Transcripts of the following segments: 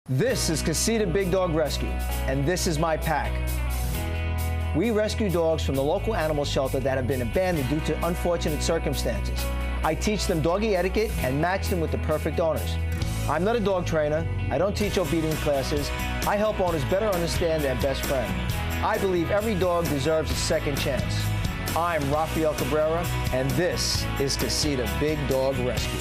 This is Casita Big Dog Rescue, and this is my pack. We rescue dogs from the local animal shelter that have been abandoned due to unfortunate circumstances. I teach them doggy etiquette and match them with the perfect owners. I'm not a dog trainer. I don't teach obedience classes. I help owners better understand their best friend. I believe every dog deserves a second chance. I'm Rafael Cabrera, and this is Casita Big Dog Rescue.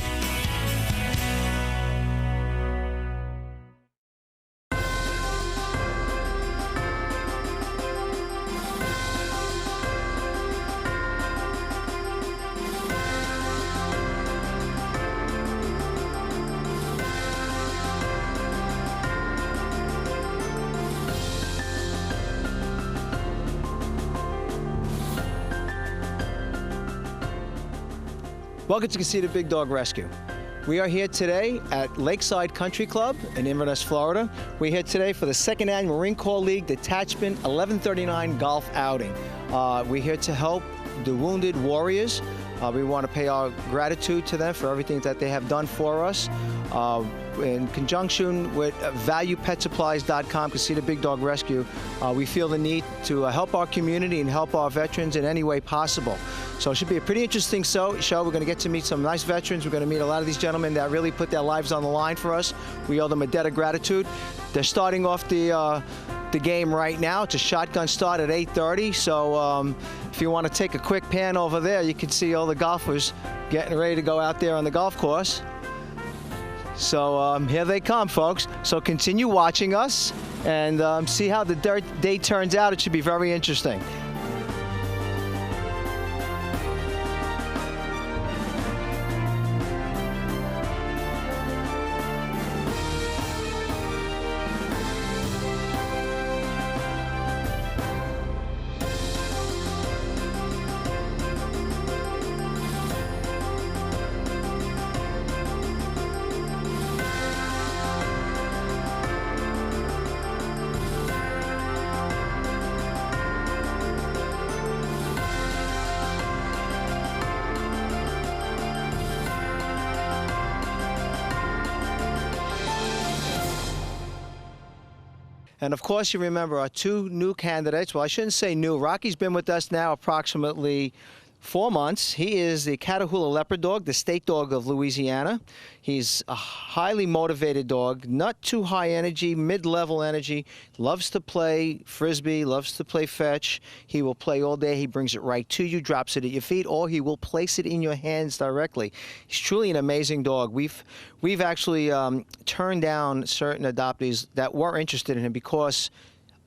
Welcome to Casita Big Dog Rescue. We are here today at Lakeside Country Club in Inverness, Florida. We're here today for the second annual Marine Corps League Detachment 1139 Golf Outing. We're here to help the wounded warriors. We want to pay our gratitude to them for everything that they have done for us. In conjunction with valuepetsupplies.com, Casita Big Dog Rescue, we feel the need to help our community and help our veterans in any way possible. So it should be a pretty interesting show. We're going to get to meet some nice veterans. We're going to meet a lot of these gentlemen that really put their lives on the line for us. We owe them a debt of gratitude. They're starting off the game right now. It's a shotgun start at 8:30. So if you want to take a quick pan over there, you can see all the golfers getting ready to go out there on the golf course. So here they come, folks. So continue watching us and see how the day turns out. It should be very interesting. And of course, you remember our two new candidates. Well, I shouldn't say new. Rocky's been with us now approximately 4 months. He is the Catahoula Leopard Dog, the state dog of Louisiana. He's a highly motivated dog, not too high energy, mid-level energy, loves to play Frisbee, loves to play fetch. He will play all day. He brings it right to you, drops it at your feet, or he will place it in your hands directly. He's truly an amazing dog. We've actually turned down certain adoptees that were interested in him because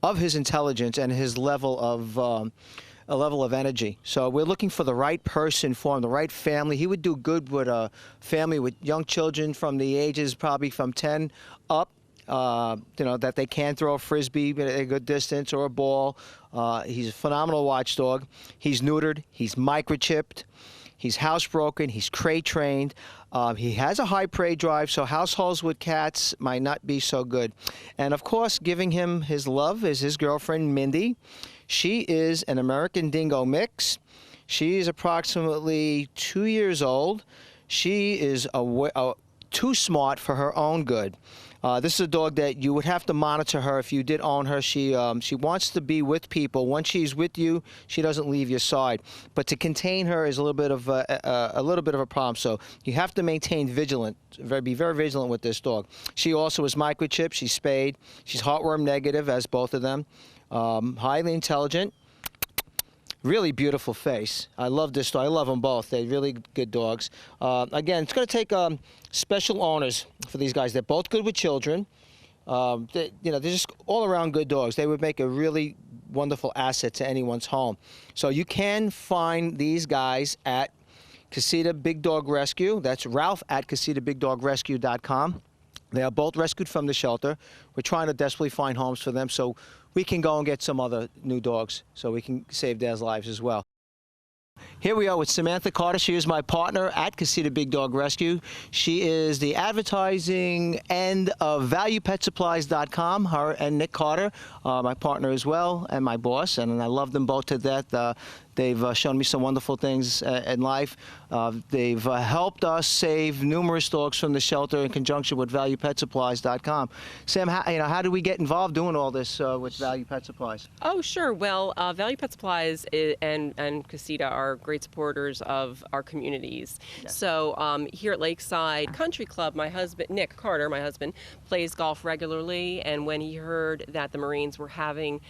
of his intelligence and his level of energy. So we're looking for the right person for him, the right family. He would do good with a family with young children from the ages probably from 10 up, that they can throw a Frisbee at a good distance or a ball. He's a phenomenal watchdog. He's neutered. He's microchipped. He's housebroken. He's crate trained. He has a high prey drive, so households with cats might not be so good. And of course, giving him his love is his girlfriend, Mindy. She is an American Dingo mix. She is approximately 2 years old. She is too smart for her own good. This is a dog that you would have to monitor her if you did own her. She wants to be with people. Once she's with you, she doesn't leave your side. But to contain her is a little bit of a problem. So you have to maintain vigilant. Be very vigilant with this dog. She also is microchipped. She's spayed. She's heartworm negative, as both of them. Highly intelligent. Really beautiful face. I love this dog. I love them both. They're really good dogs. Again, it's going to take special owners for these guys. They're both good with children. They're just all-around good dogs. They would make a really wonderful asset to anyone's home. So you can find these guys at Casita Big Dog Rescue. That's Ralph at CasitaBigDogRescue.com. They are both rescued from the shelter. We're trying to desperately find homes for them so we can go and get some other new dogs so we can save their lives as well. Here we are with Samantha Carter. She is my partner at Casita Big Dog Rescue. She is the advertising end of valuepetsupplies.com, her and Nick Carter, my partner as well, and my boss, and I love them both to death. They've shown me some wonderful things in life. They've helped us save numerous dogs from the shelter in conjunction with ValuePetSupplies.com. Sam, how do we get involved doing all this with Value Pet Supplies? Oh, sure. Well, Value Pet Supplies and Casita are great supporters of our communities. Yeah. So here at Lakeside Country Club, my husband, Nick Carter, my husband, plays golf regularly, and when he heard that the Marines were having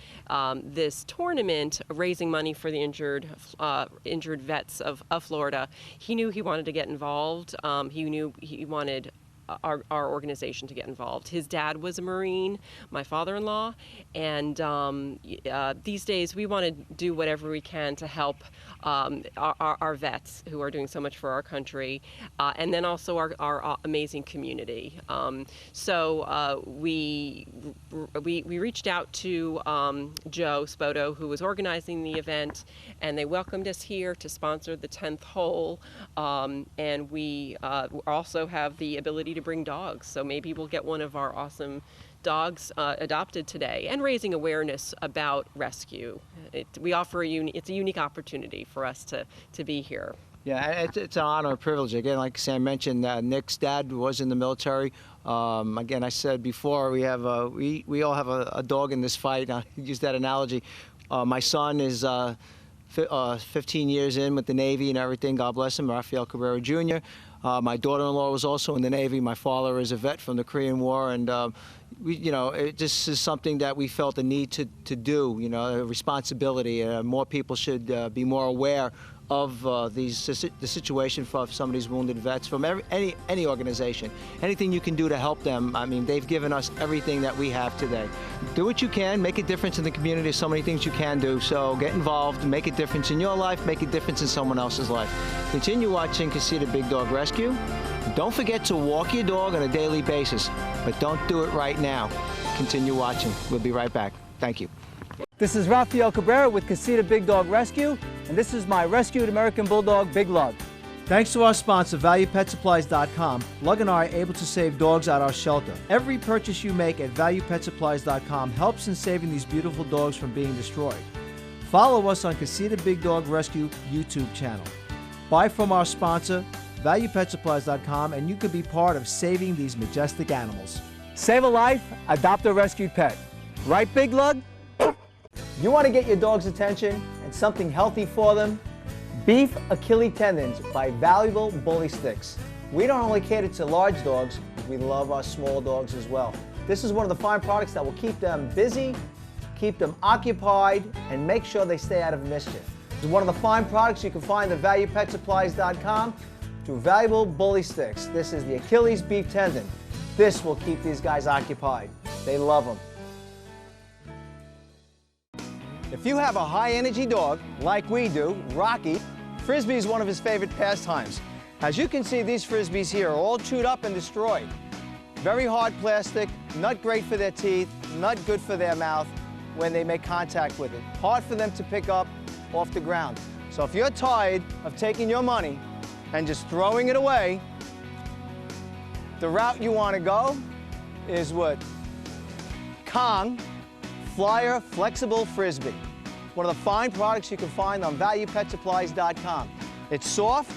this tournament raising money for the injured vets of Florida, he knew he wanted to get involved. He knew he wanted our organization to get involved. His dad was a Marine, my father-in-law, and these days we want to do whatever we can to help our vets who are doing so much for our country, and then also our amazing community. So we reached out to Joe Spoto, who was organizing the event, and they welcomed us here to sponsor the 10th hole, and we also have the ability to bring dogs, so maybe we'll get one of our awesome dogs adopted today, and raising awareness about rescue. We offer it's a unique opportunity for us to be here. Yeah, it's an honor and privilege. Again, like Sam mentioned, Nick's dad was in the military. Again, I said before, we all have a dog in this fight. I use that analogy. My son is 15 years in with the Navy and everything. God bless him, Rafael Cabrera Jr. My daughter-in-law was also in the Navy. My father is a vet from the Korean War, and this is something that we felt a need to do. A responsibility. More people should be more aware of the situation for some of these wounded vets from any organization. Anything you can do to help them. I mean, they've given us everything that we have today. Do what you can, make a difference in the community. There's so many things you can do, so get involved, make a difference in your life, make a difference in someone else's life. Continue watching Casita Big Dog Rescue. Don't forget to walk your dog on a daily basis, but don't do it right now. Continue watching. We'll be right back. Thank you. This is Rafael Cabrera with Casita Big Dog Rescue, and this is my rescued American Bulldog, Big Lug. Thanks to our sponsor, ValuePetSupplies.com, Lug and I are able to save dogs at our shelter. Every purchase you make at ValuePetSupplies.com helps in saving these beautiful dogs from being destroyed. Follow us on Casita Big Dog Rescue YouTube channel. Buy from our sponsor, ValuePetSupplies.com, and you could be part of saving these majestic animals. Save a life, adopt a rescued pet. Right, Big Lug? You want to get your dog's attention and something healthy for them? Beef Achilles tendons by Valuable Bully Sticks. We don't only cater to large dogs, we love our small dogs as well. This is one of the fine products that will keep them busy, keep them occupied, and make sure they stay out of mischief. This is one of the fine products you can find at ValuePetSupplies.com through Valuable Bully Sticks. This is the Achilles beef tendon. This will keep these guys occupied. They love them. If you have a high-energy dog, like we do, Rocky, Frisbee is one of his favorite pastimes. As you can see, these Frisbees here are all chewed up and destroyed. Very hard plastic, not great for their teeth, not good for their mouth when they make contact with it. Hard for them to pick up off the ground. So if you're tired of taking your money and just throwing it away, the route you want to go is with Kong Flyer Flexible Frisbee. One of the fine products you can find on ValuePetSupplies.com. It's soft,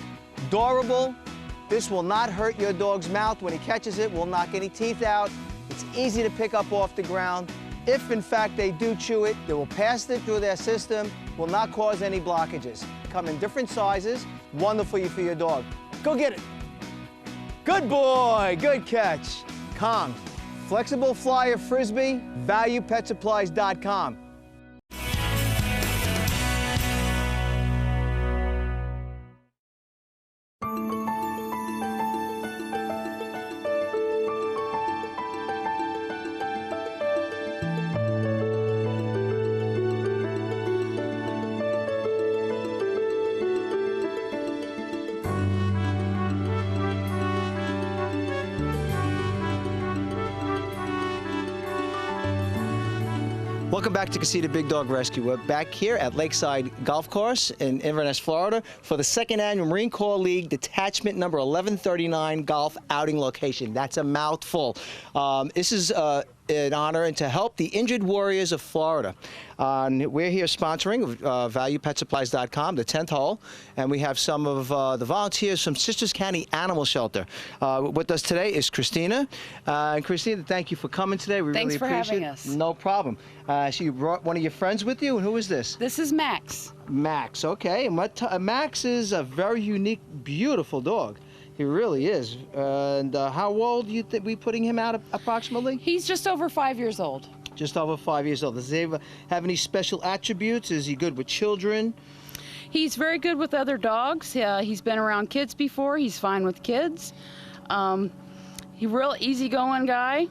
durable. This will not hurt your dog's mouth when he catches it, will knock any teeth out. It's easy to pick up off the ground. If in fact they do chew it, they will pass it through their system, will not cause any blockages. Come in different sizes, wonderful for your dog. Go get it. Good boy, good catch. Kong, Flexible Flyer Frisbee, ValuePetSupplies.com. Welcome back to Casita Big Dog Rescue. We're back here at Lakeside Golf Course in Inverness, Florida for the second annual Marine Corps League Detachment number 1139 golf outing location. That's a mouthful. This is in honor and to help the injured warriors of Florida. We're here sponsoring ValuePetSupplies.com, the 10th hole, and we have some of the volunteers from Citrus County Animal Shelter. With us today is Christina. And Christina, thank you for coming today. We Thanks really for appreciate having it. us. No problem. So you brought one of your friends with you, and who is this? This is Max. Max, okay. And Max is a very unique, beautiful dog. He really is. And how old do you think we putting him out approximately? He's just over 5 years old. Just over 5 years old. Does he have any special attributes? Is he good with children? He's very good with other dogs. He's been around kids before. He's fine with kids. He's a real easygoing guy.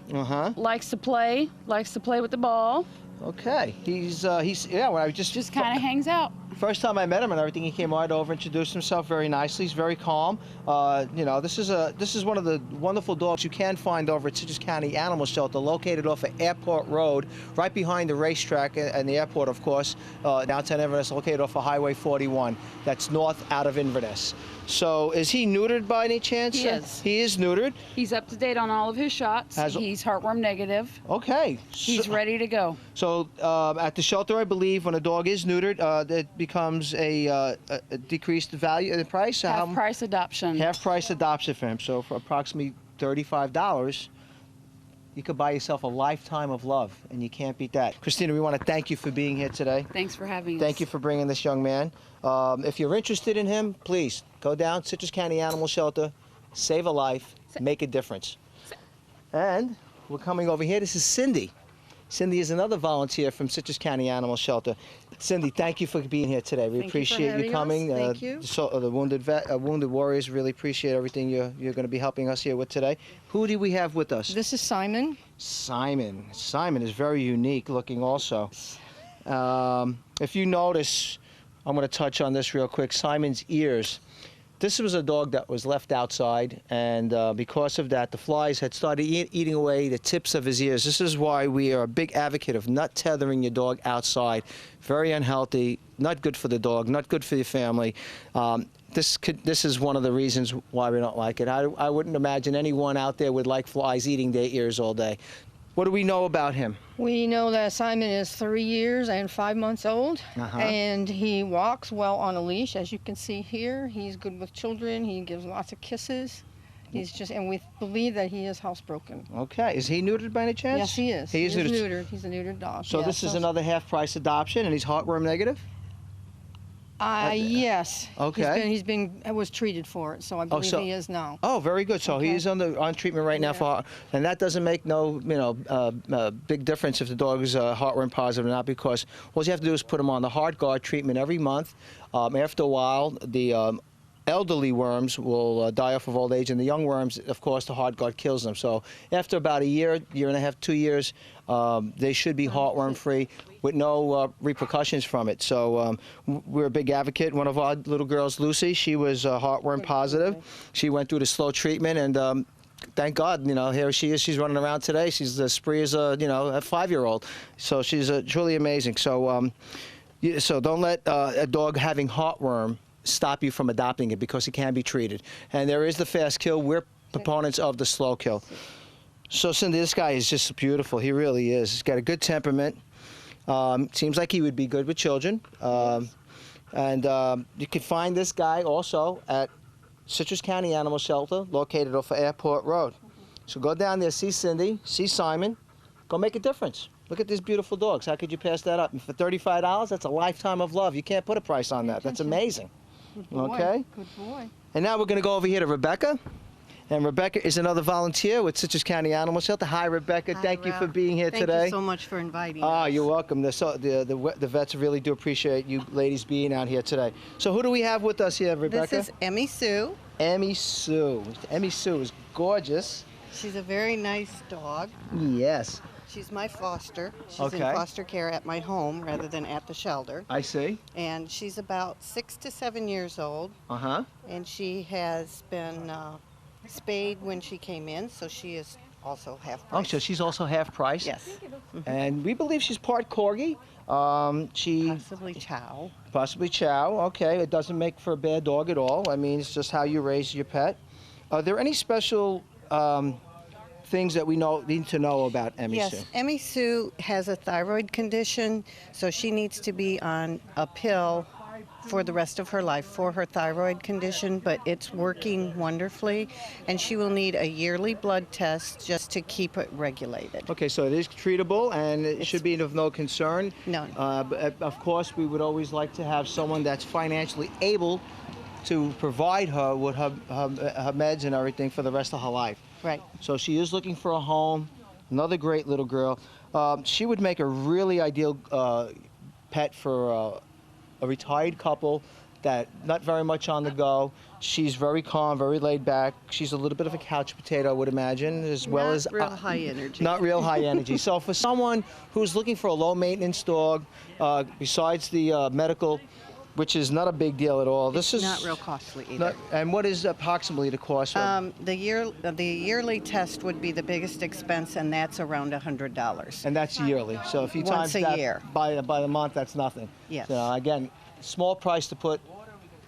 Likes to play with the ball. Okay. He's yeah. When I Just kind of hangs out. First time I met him and everything, he came right over, introduced himself very nicely. He's very calm. You know, this is one of the wonderful dogs you can find over at Citrus County Animal Shelter, located off of Airport Road, right behind the racetrack and the airport, of course. Downtown Inverness, located off of Highway 41. That's north out of Inverness. So, is he neutered by any chance? He is. He is neutered. He's up to date on all of his shots. He's heartworm negative. Okay. He's ready to go. So at the shelter, I believe, when a dog is neutered, it becomes a decreased value in the price. Half price adoption. Half price adoption for him. So for approximately $35, you could buy yourself a lifetime of love, and you can't beat that. Christina, we want to thank you for being here today. Thanks for having us. Thank you for bringing this young man. If you're interested in him, please go down Citrus County Animal Shelter, save a life, make a difference. And we're coming over here. This is Cindy. Cindy is another volunteer from Citrus County Animal Shelter. Cindy, thank you for being here today. We appreciate you coming. Thank you. The Wounded Warriors really appreciate everything you're going to be helping us here with today. Who do we have with us? This is Simon. Simon. Simon is very unique looking also. If you notice, I'm going to touch on this real quick, Simon's ears. This was a dog that was left outside, and because of that, the flies had started eating away the tips of his ears. This is why we are a big advocate of not tethering your dog outside. Very unhealthy, not good for the dog, not good for your family. This is one of the reasons why we don't like it. I wouldn't imagine anyone out there would like flies eating their ears all day. What do we know about him? We know that Simon is 3 years and 5 months old, and he walks well on a leash, as you can see here. He's good with children. He gives lots of kisses. And we believe that he is housebroken. Okay. Is he neutered by any chance? Yes, he is. He is neutered. He's a neutered dog. So this is another half-price adoption, and he's heartworm negative? Yes. Okay. He was treated for it, so I believe he is now. Oh, very good. So he's on treatment right now for, and that doesn't make no big difference if the dog is heartworm positive or not, because all you have to do is put him on the heart guard treatment every month. After a while, the elderly worms will die off of old age, and the young worms, of course, the heart guard kills them. So after about a year, year and a half, 2 years, they should be heartworm free with no repercussions from it. So we're a big advocate. One of our little girls, Lucy, she was heartworm positive. She went through the slow treatment, and thank God, here she is. She's running around today. She's as free as a 5-year-old. So she's truly amazing. So so don't let a dog having heartworm stop you from adopting it, because it can be treated. And there is the fast kill. We're proponents of the slow kill. So Cindy, this guy is just beautiful. He really is. He's got a good temperament. Seems like he would be good with children. And you can find this guy also at Citrus County Animal Shelter, located off of Airport Road. So go down there, see Cindy, see Simon, go make a difference. Look at these beautiful dogs. How could you pass that up? And for $35, that's a lifetime of love. You can't put a price on that. That's amazing. Good boy. Okay? Good boy. And now we're going to go over here to Rebecca. And Rebecca is another volunteer with Citrus County Animal Shelter. Hi, Rebecca. Hi, Thank you for Ralph. being here today. Thank you so much for inviting us. You're welcome. The vets really do appreciate you ladies being out here today. So who do we have with us here, Rebecca? This is Emmy Sue. Emmy Sue. Emmy Sue is gorgeous. She's a very nice dog. Yes. She's my foster. She's in Okay. foster care at my home rather than at the shelter. I see. And she's about 6 to 7 years old. Uh-huh. And she has been spayed when she came in, so she is also half Oh, price. so she's also half price? Yes. And we believe she's part Corgi. She Possibly Chow. possibly Chow. Okay, it doesn't make for a bad dog at all. I mean, it's just how you raise your pet. Are there any special things that we need to know about Emmy Sue? Yes, Emmy Sue has a thyroid condition, so she needs to be on a pill for the rest of her life for her thyroid condition, but it's working wonderfully, and she will need a yearly blood test just to keep it regulated. Okay, so it is treatable, and it should be of no concern. None. But of course, we would always like to have someone that's financially able to provide her with her meds and everything for the rest of her life. Right. So she is looking for a home. Another great little girl. She would make a really ideal pet for a retired couple that not very much on the go. She's very calm, very laid back. She's a little bit of a couch potato, I would imagine, as well as Not real high energy. Not real high energy. So for someone who's looking for a low maintenance dog, besides the medical, which is not a big deal at all, this is Not real costly either. And what is approximately the cost? The yearly test would be the biggest expense, and that's around $100. And that's yearly. So if you Once times a that year. by the month, that's nothing. Yes. So again, small price to put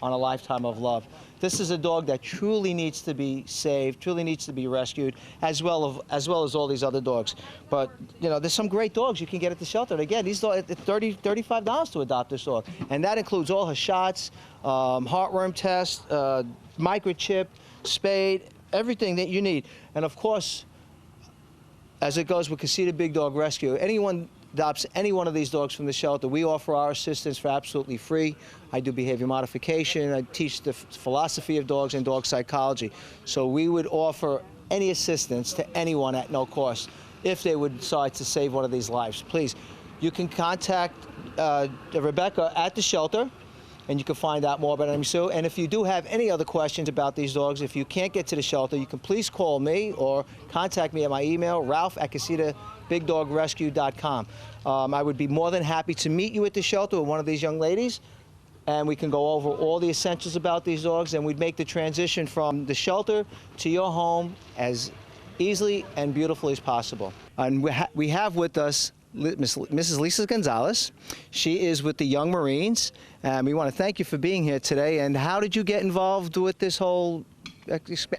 on a lifetime of love. This is a dog that truly needs to be saved, truly needs to be rescued, as well as all these other dogs. But you know, there's some great dogs you can get at the shelter. And again, these dogs, it's $35 to adopt this dog, and that includes all her shots, heartworm test, microchip, spayed, everything that you need. And of course, as it goes with Casita Big Dog Rescue, anyone adopts any one of these dogs from the shelter, we offer our assistance for absolutely free. I do behavior modification. I teach the philosophy of dogs and dog psychology. So we would offer any assistance to anyone at no cost if they would decide to save one of these lives. Please, you can contact Rebecca at the shelter, and you can find out more about Emmy Sue. And if you do have any other questions about these dogs, if you can't get to the shelter, you can please call me or contact me at my email, ralph@CasitaBigDogRescue.com. I would be more than happy to meet you at the shelter with one of these young ladies, and we can go over all the essentials about these dogs, and we'd make the transition from the shelter to your home as easily and beautifully as possible. And we have with us Mrs. Lisa Gonzalez. She is with the Young Marines, and we want to thank you for being here today. And how did you get involved with this whole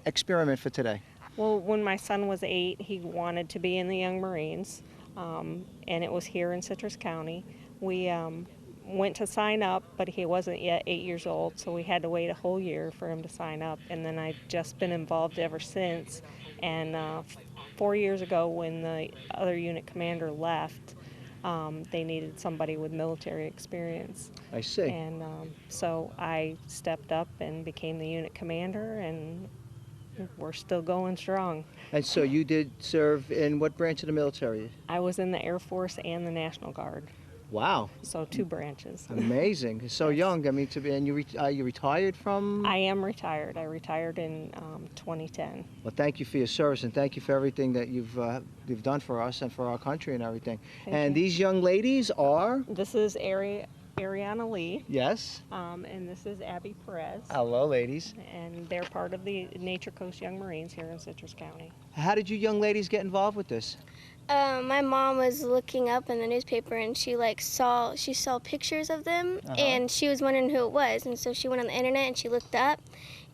experiment for today? Well, when my son was 8, he wanted to be in the Young Marines, and it was here in Citrus County. We went to sign up, but he wasn't yet 8 years old, so we had to wait a whole year for him to sign up, and then I've just been involved ever since. And 4 years ago, when the other unit commander left, they needed somebody with military experience. I see. And so I stepped up and became the unit commander, and we're still going strong. And so you did serve in what branch of the military? I was in the Air Force and the National Guard. Wow. So 2 branches. Amazing. So young. I mean, and you retired from? I am retired. I retired in 2010. Well, thank you for your service, and thank you for everything that you've done for us and for our country and everything. Thank you. These young ladies are? This is Ariana Lee. Yes. And this is Abby Perez. Hello, ladies. And they're part of the Nature Coast Young Marines here in Citrus County. How did you young ladies get involved with this? My mom was looking up in the newspaper, and she saw pictures of them, and she was wondering who it was, and so she went on the internet and she looked up,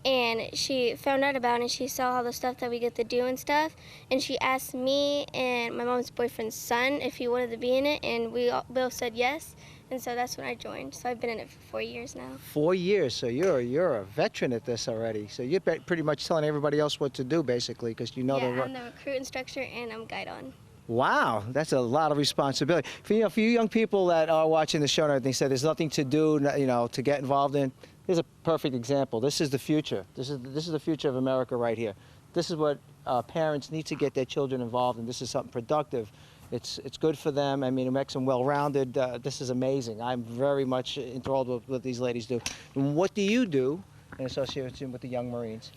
and she found out about it, and she saw all the stuff that we get to do and stuff, and she asked me and my mom's boyfriend's son if he wanted to be in it, and we both said yes, and so that's when I joined. So I've been in it for 4 years now. 4 years. So you're a veteran at this already. So you're pretty much telling everybody else what to do, basically, because you know Yeah, I'm the recruit instructor, and I'm guide on. Wow, that's a lot of responsibility. For you young people that are watching the show and everything, say there's nothing to do, to get involved in. Here's a perfect example. This is the future. This is the future of America right here. This is what parents need to get their children involved in. This is something productive. It's good for them. I mean, it makes them well-rounded. This is amazing. I'm very much enthralled with what these ladies do. And what do you do in association with the Young Marines?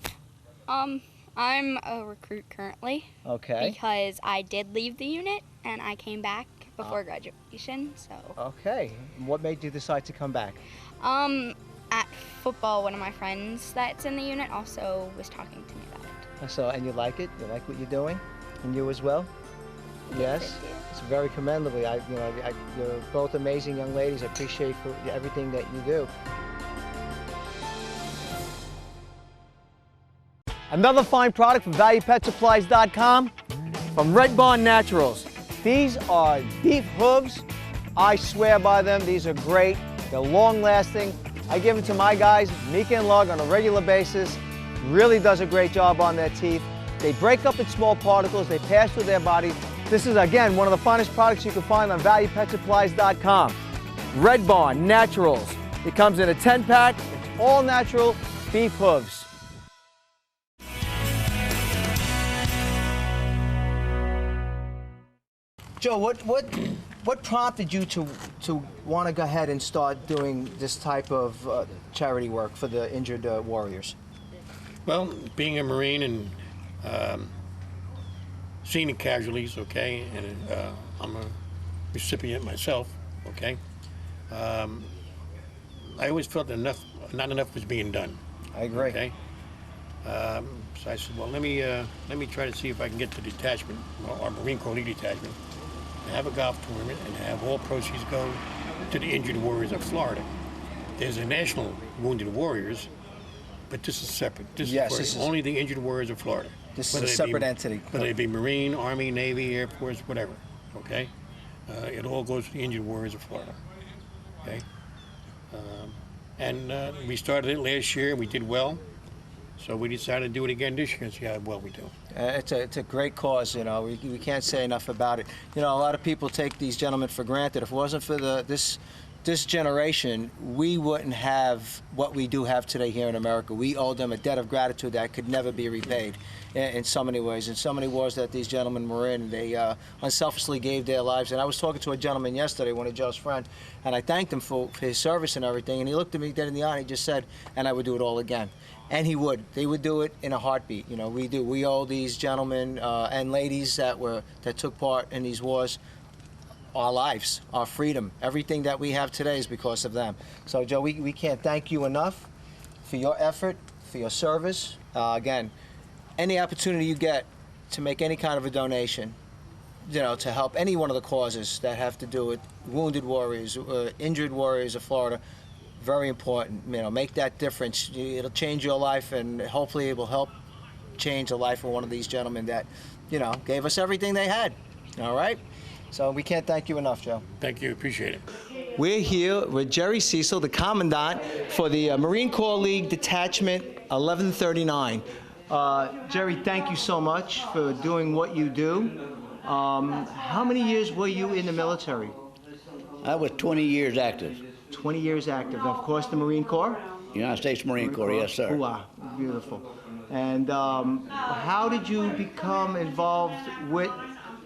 I'm a recruit currently. Okay. Because I did leave the unit and I came back before graduation, so. Okay. What made you decide to come back? At football, one of my friends that's in the unit also was talking to me about it. So, and you like it? You like what you're doing? And you as well? Yes. It's very commendable. You're both amazing young ladies. I appreciate everything that you do. Another fine product from ValuePetSupplies.com. from Red Barn Naturals. These are beef hooves. I swear by them. These are great. They're long-lasting. I give them to my guys, Mika and Lug, on a regular basis. Really does a great job on their teeth. They break up in small particles. They pass through their body. This is, again, one of the finest products you can find on ValuePetSupplies.com. Red Barn Naturals. It comes in a 10-pack. It's all natural beef hooves. Joe, what prompted you to want to go ahead and start doing this type of charity work for the injured warriors? Well, being a Marine and seeing the casualties, okay, and I'm a recipient myself, okay. I always felt that not enough was being done. I agree. Okay. So I said, well, let me try to see if I can get to the detachment, our Marine Corps League detachment, have a golf tournament, and have all proceeds go to the injured warriors of Florida. There's a national wounded warriors, but this is separate. This is for only the injured warriors of Florida. This is a separate entity. Whether it be Marine, Army, Navy, Air Force, whatever. Okay, it all goes to the injured warriors of Florida. Okay, and we started it last year. We did well. So we decided to do it again this year and see how well we do. It's a great cause, you know. We can't say enough about it. You know, a lot of people take these gentlemen for granted. If it wasn't for this generation, we wouldn't have what we do have today here in America. We owe them a debt of gratitude that could never be repaid in so many ways. In so many wars that these gentlemen were in, they unselfishly gave their lives. And I was talking to a gentleman yesterday, one of Joe's friends, and I thanked him for his service and everything. And he looked at me dead in the eye and he just said, and I would do it all again. And he would. They would do it in a heartbeat. You know, we do. We owe these gentlemen and ladies that took part in these wars our lives, our freedom. Everything that we have today is because of them. So, Joe, we can't thank you enough for your effort, for your service. Again, any opportunity you get to make any kind of a donation, you know, to help any one of the causes that have to do with wounded warriors, injured warriors of Florida, very important. You know, make that difference. It'll change your life, and hopefully it will help change the life of one of these gentlemen that, you know, gave us everything they had. All right? So we can't thank you enough, Joe. Thank you. Appreciate it. We're here with Jerry Cecil, the Commandant for the Marine Corps League Detachment 1139. Jerry, thank you so much for doing what you do. How many years were you in the military? I was 20 years active. 20 years active. And of course, the Marine Corps? United States Marine Corps, yes, sir. Wow, beautiful. And how did you become involved with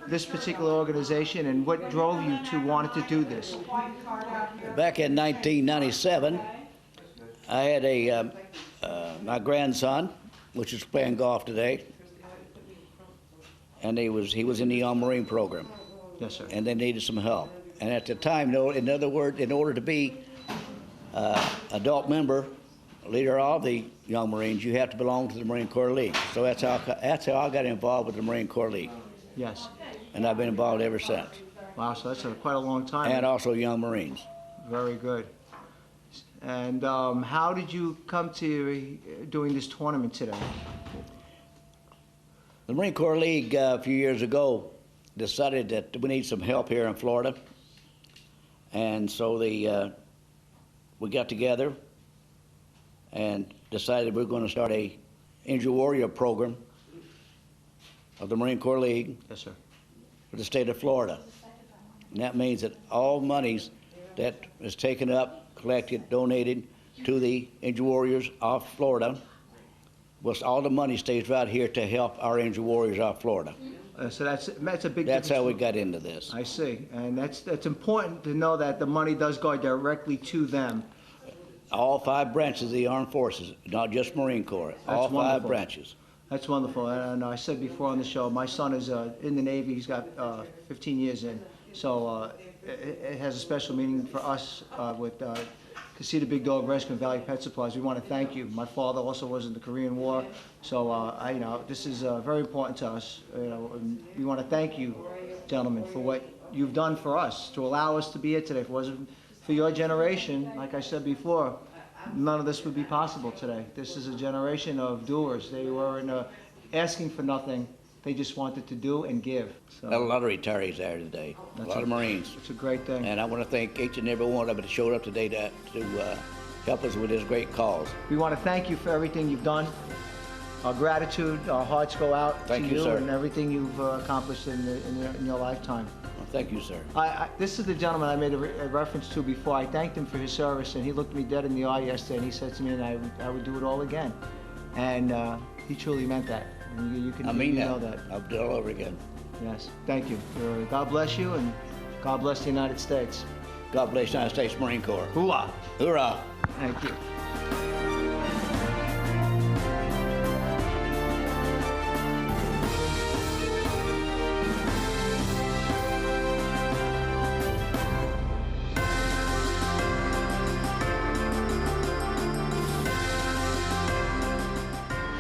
this particular organization, and what drove you to want to do this? Back in 1997, I had my grandson, which is playing golf today, and he was in the Young Marine program. Yes, sir. And they needed some help. And at the time, in other words, in order to be adult member, leader of the Young Marines, you have to belong to the Marine Corps League. So that's how I got involved with the Marine Corps League. Yes. And I've been involved ever since. Wow, so that's quite a long time. And also Young Marines. Very good. And how did you come to doing this tournament today? The Marine Corps League a few years ago decided that we need some help here in Florida. And so we got together and decided we're going to start a Injured Warrior program of the Marine Corps League. Yes, sir. For the state of Florida. And that means that all monies that is taken up, collected, donated to the Injured Warriors of Florida, all the money stays right here to help our Injured Warriors of Florida. So that's a big difference. That's how we got into this. I see. And that's important to know that the money does go directly to them. All 5 branches of the Armed Forces, not just Marine Corps. All 5 branches. That's wonderful. And I said before on the show, my son is in the Navy. He's got 15 years in. So it has a special meaning for us with Casita Big Dog Rescue and Value Pet Supplies. We want to thank you. My father also was in the Korean War. So, you know, this is very important to us. You know, and we want to thank you, gentlemen, for what you've done for us, to allow us to be here today. If it wasn't for your generation, like I said before, none of this would be possible today. This is a generation of doers. They weren't asking for nothing, they just wanted to do and give. So Got a lot of retirees there today, a lot of Marines. It's a great thing. And I want to thank each and every one of them that showed up today to help us with this great cause. We want to thank you for everything you've done. Our gratitude, our hearts go out Thank to you, sir. and everything you've accomplished in your lifetime. Well, thank you, sir. This is the gentleman I made a reference to before. I thanked him for his service, and he looked me dead in the eye yesterday, and he said to me, and I would do it all again. And he truly meant that. And you know that. I'll do it all over again. Yes, thank you. God bless you, and God bless the United States. God bless the United States Marine Corps. Hoorah! Hoorah! Thank you.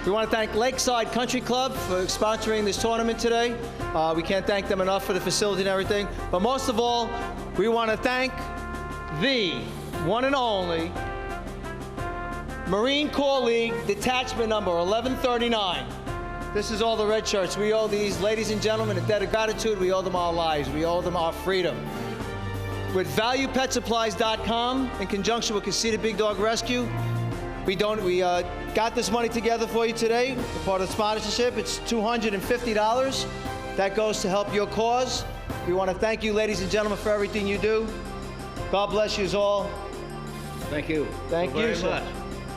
We want to thank Lakeside Country Club for sponsoring this tournament today. We can't thank them enough for the facility and everything. But most of all, we want to thank the one and only Marine Corps League Detachment number 1139. This is all the red shirts. We owe these ladies and gentlemen a debt of gratitude. We owe them our lives. We owe them our freedom. With ValuePetSupplies.com, in conjunction with Casita Big Dog Rescue, we got this money together for you today. Part of the sponsorship, it's $250. That goes to help your cause. We want to thank you, ladies and gentlemen, for everything you do. God bless you all. Thank you. Thank you, very sir. much.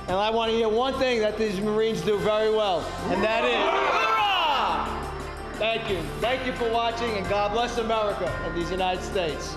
And I want to hear one thing that these Marines do very well, and that is, hurrah! Thank you. Thank you for watching, and God bless America and these United States.